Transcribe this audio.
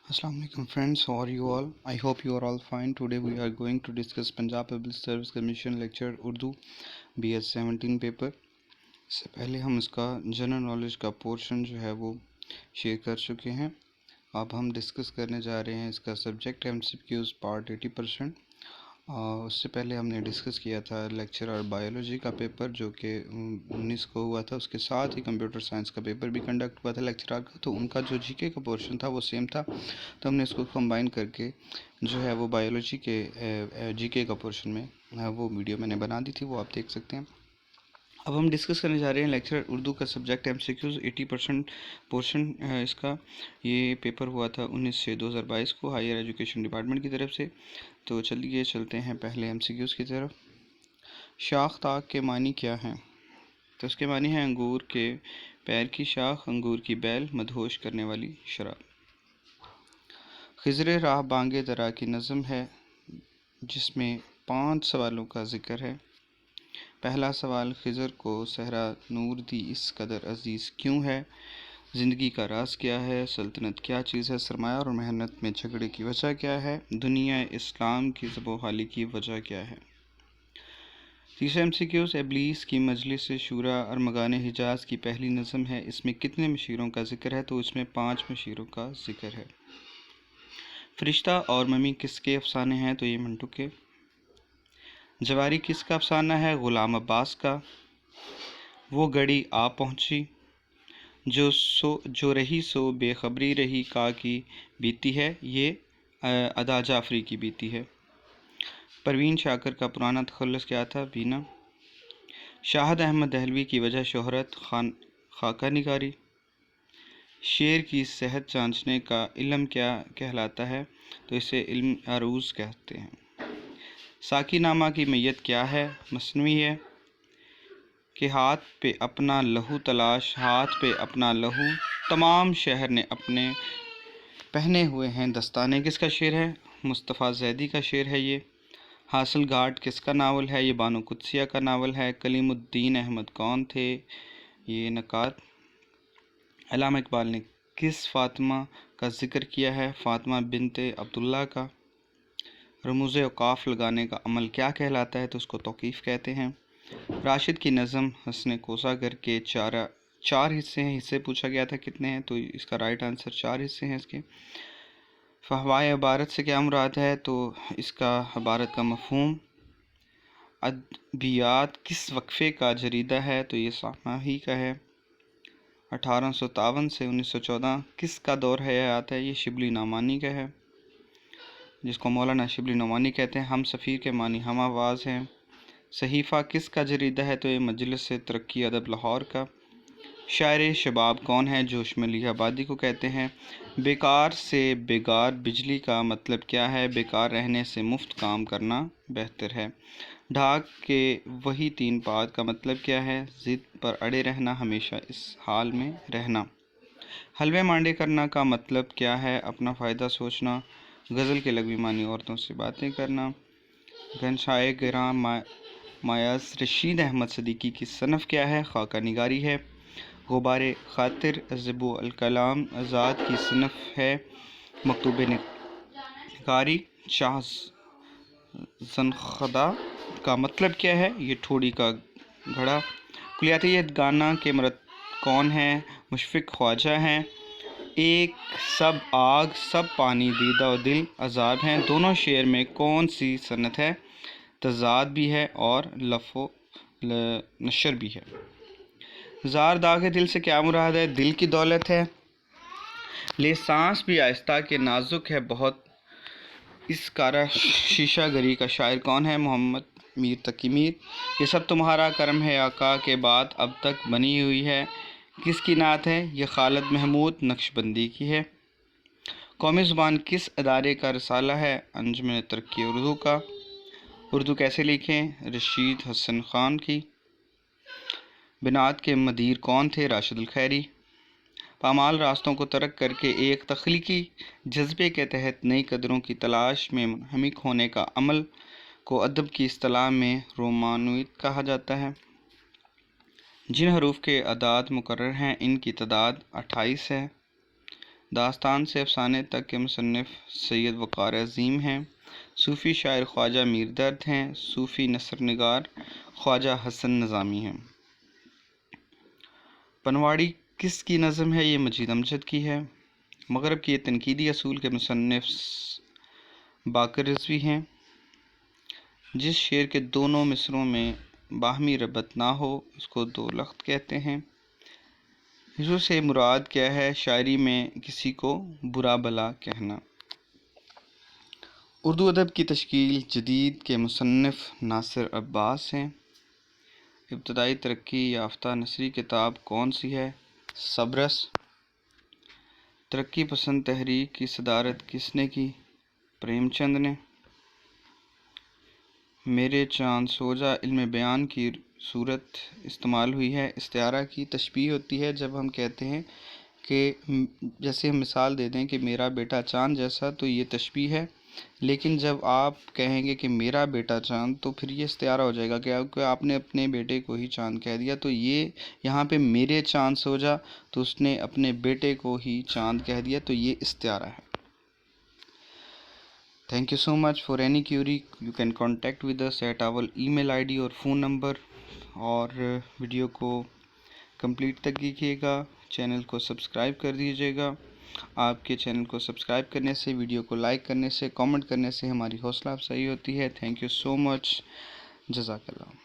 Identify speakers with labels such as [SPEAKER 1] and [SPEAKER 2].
[SPEAKER 1] Assalamu alaikum friends, how are you all? I hope you are all fine. Today we are going to discuss Punjab Public Service Commission lecture Urdu BS 17 paper. इससे पहले हम इसका general knowledge का portion जो है वो share कर चुके हैं। अब हम डिस्कस करने जा रहे हैं इसका सब्जेक्ट MCQs पार्ट 80%। उससे पहले हमने डिस्कस किया था लेक्चर और बायोलॉजी का पेपर जो कि 19 को हुआ था। उसके साथ ही कंप्यूटर साइंस का पेपर भी कंडक्ट हुआ था लेक्चरार का, तो उनका जो जीके का पोर्शन था वो सेम था, तो हमने इसको कंबाइन करके जो है वो बायोलॉजी के जीके का पोर्शन में वो वीडियो मैंने बना दी थी, वो आप देख सकते हैं। अब हम डिस्कस करने जा रहे हैं लेक्चर उर्दू का सब्जेक्ट MCQs 80% पोर्शन इसका ये पेपर हुआ था 19 से 2022 को हायर एजुकेशन डिपार्टमेंट की तरफ से। तो चलिए चलते हैं पहले MCQs की तरफ। शाख ताक के मानी क्या हैं? तो उसके मानी हैं अंगूर के पैर की शाख, अंगूर की बैल, मदहोश करने वाली शराब। खिज़र राह बांगे दरा की नज़म है जिसमें 5 सवालों का ज़िक्र है। पहला सवाल, खिज़र को सहरा नूर दी इस कदर अजीज़ क्यों है? ज़िंदगी का राज क्या है? सल्तनत क्या चीज़ है? सरमाया और मेहनत में झगड़े की वजह क्या है? दुनिया इस्लाम की ज़बोहाली की वजह क्या है? तीसरा MCQs, इब्लीस की मजलिस शूरा अरमगान हिजाज की पहली नज़म है, इसमें कितने मशीरों का जिक्र है? तो इसमें 5 मशीरों का जिक्र है। फरिश्ता और मम्मी किसके अफसाने हैं? तो ये मंटू के। जवारी किसका अफसाना है? ग़ुलाम अब्बास का। वो घड़ी आ पहुँची जो रही सो बेखबरी रही का की बीती है, ये अदा जाफरी की बीती है। परवीन शाकर का पुराना तखल्लुस क्या था? बीना। शाहिद अहमद दहलवी की वजह शोहरत खाका निगारी। शेर की सेहत जांचने का इल्म क्या कहलाता है? तो इसे इल्म अरूज़ कहते हैं। साकी नामा की मैयत क्या है? मसनवी है। कि हाथ पे अपना लहू तलाश, हाथ पे अपना लहू तमाम शहर ने अपने पहने हुए हैं दस्ताने, किसका शेर है? मुस्तफ़ा ज़ैदी का शेर है ये। हासिल घाट किसका नावल है? ये बानो कुद्सिया का नावल है। कलीमुद्दीन अहमद कौन थे? ये नकात। अल्लामा इकबाल ने किस फ़ातिमा का ज़िक्र किया है? फ़ातिमा बिनते अब्दुल्ला का। रमूज़ औक़ाफ़ लगाने का अमल क्या कहलाता है? तो उसको तौक़ीफ़ कहते हैं। राशिद की नज़म हसन कोसागर के चार हिस्से हैं। हिस्से पूछा गया था कितने हैं? तो इसका राइट आंसर 4 हिस्से हैं इसके। फ़हवाए इबारत से क्या मुराद है? तो इसका इबारत का मफ़हूम। अदबियात किस वक्फ़े का जरीदा है? तो ये सामाही का है। 1857 से 1914 किसका दौर हयात है? ये शिबली नौमानी का है, जिसको मौलाना शिबली नौमानी कहते हैं। हम सफ़ीर के मानी हम आवाज़ हैं। सहीफ़ा किसका जरीदा है? तो ये मजलिस से तरक्की अदब लाहौर का। शायर शबाब कौन है? जोश मलिक आबादी को कहते हैं। बेकार से बेगार बिजली का मतलब क्या है? बेकार रहने से मुफ्त काम करना बेहतर है। ढाक के वही 3 पात का मतलब क्या है? ज़िद पर अड़े रहना, हमेशा इस हाल में रहना। हलवे मांडे करना का मतलब क्या है? अपना फ़ायदा सोचना। गज़ल के लगवी मानी औरतों से बातें करना। घनशाए गिरां मायास रशीद अहमद सदीकी की सनफ़ क्या है? खाका निगारी है। गुबारे खातिर ज़िबो अलकलाम आज़ाद की सनफ़ है मकतूब निगारी। शाह ज़नख़दा का मतलब क्या है? ये ठोड़ी का घड़ा। कुलियातियत गाना के मरद कौन है? मुशफ़िक़ ख्वाजा हैं। एक सब आग सब पानी, दीदा और दिल अज़ाब हैं। दोनों शेर में कौन सी सनत है? तज़ाद भी है और लफ़ो नशर भी है। ज़ार दाग दिल से क्या मुराद है? दिल की दौलत है। ले सांस भी आहिस्ता के नाजुक है बहुत, इस कारा शीशा गरी का शायर कौन है? मोहम्मद मीर तकी मीर। ये सब तुम्हारा करम है आका के बाद अब तक बनी हुई है, किसकी नात है? ये खालिद महमूद नक्शबंदी की है। कौमी ज़ुबान किस अदारे का रसाला है? अंजुमन तरक्की उर्दू का। उर्दू कैसे लिखें? रशीद हसन ख़ान की। बिनात के मदीर कौन थे? राशिद अल खैरी। पामाल रास्तों को तर्क करके एक तख्लीकी जज्बे के तहत नई कदरों की तलाश में मुनहमिक होने का अमल को अदब की इस्तिलाह में रोमानुइत कहा जाता है। जिन हरूफ के अदाद मुकर्रर हैं इनकी तादाद 28 है। داستان سے افسانے تک کے مصنف سید وقار عظیم ہیں۔ صوفی شاعر خواجہ میر درد ہیں۔ صوفی نثر نگار خواجہ حسن نظامی ہیں۔ پنواڑی کس کی نظم ہے؟ یہ مجید امجد کی ہے۔ مغرب کی تنقیدی اصول کے مصنف باقر رضوی ہیں۔ جس شعر کے دونوں مصروں میں باہمی ربط نہ ہو اس کو دو لخت کہتے ہیں۔ اس سے مراد کیا ہے؟ شاعری میں کسی کو برا بھلا کہنا۔ اردو ادب کی تشکیل جدید کے مصنف ناصر عباس ہیں۔ ابتدائی ترقی یافتہ نثری کتاب کون سی ہے؟ صبرس۔ ترقی پسند تحریک کی صدارت کس نے کی؟ پریم چند نے۔ میرے چاند سو جا علم بیان کی صورت استعمال ہوئی ہے۔ استعارہ کی تشبیہ ہوتی ہے جب ہم کہتے ہیں کہ جیسے ہم مثال دے دیں کہ میرا بیٹا چاند جیسا، تو یہ تشبیہ ہے۔ لیکن جب آپ کہیں گے کہ میرا بیٹا چاند، تو پھر یہ استعارہ ہو جائے گا، کیونکہ آپ نے اپنے بیٹے کو ہی چاند کہہ دیا۔ تو یہ یہاں پہ میرے چاند سو جا، تو اس نے اپنے بیٹے کو ہی چاند کہہ دیا، تو یہ استعارہ ہے۔ Thank you so much. For any query you can contact with us at our email ID اور فون نمبر، اور ویڈیو کو کمپلیٹ تک دیکھیے گا، چینل کو سبسکرائب کر دیجیے گا۔ آپ کے چینل کو سبسکرائب کرنے سے، ویڈیو کو لائک کرنے سے، کامنٹ کرنے سے ہماری حوصلہ افزائی ہوتی ہے۔ تھینک یو سو مچ، جزاک اللہ۔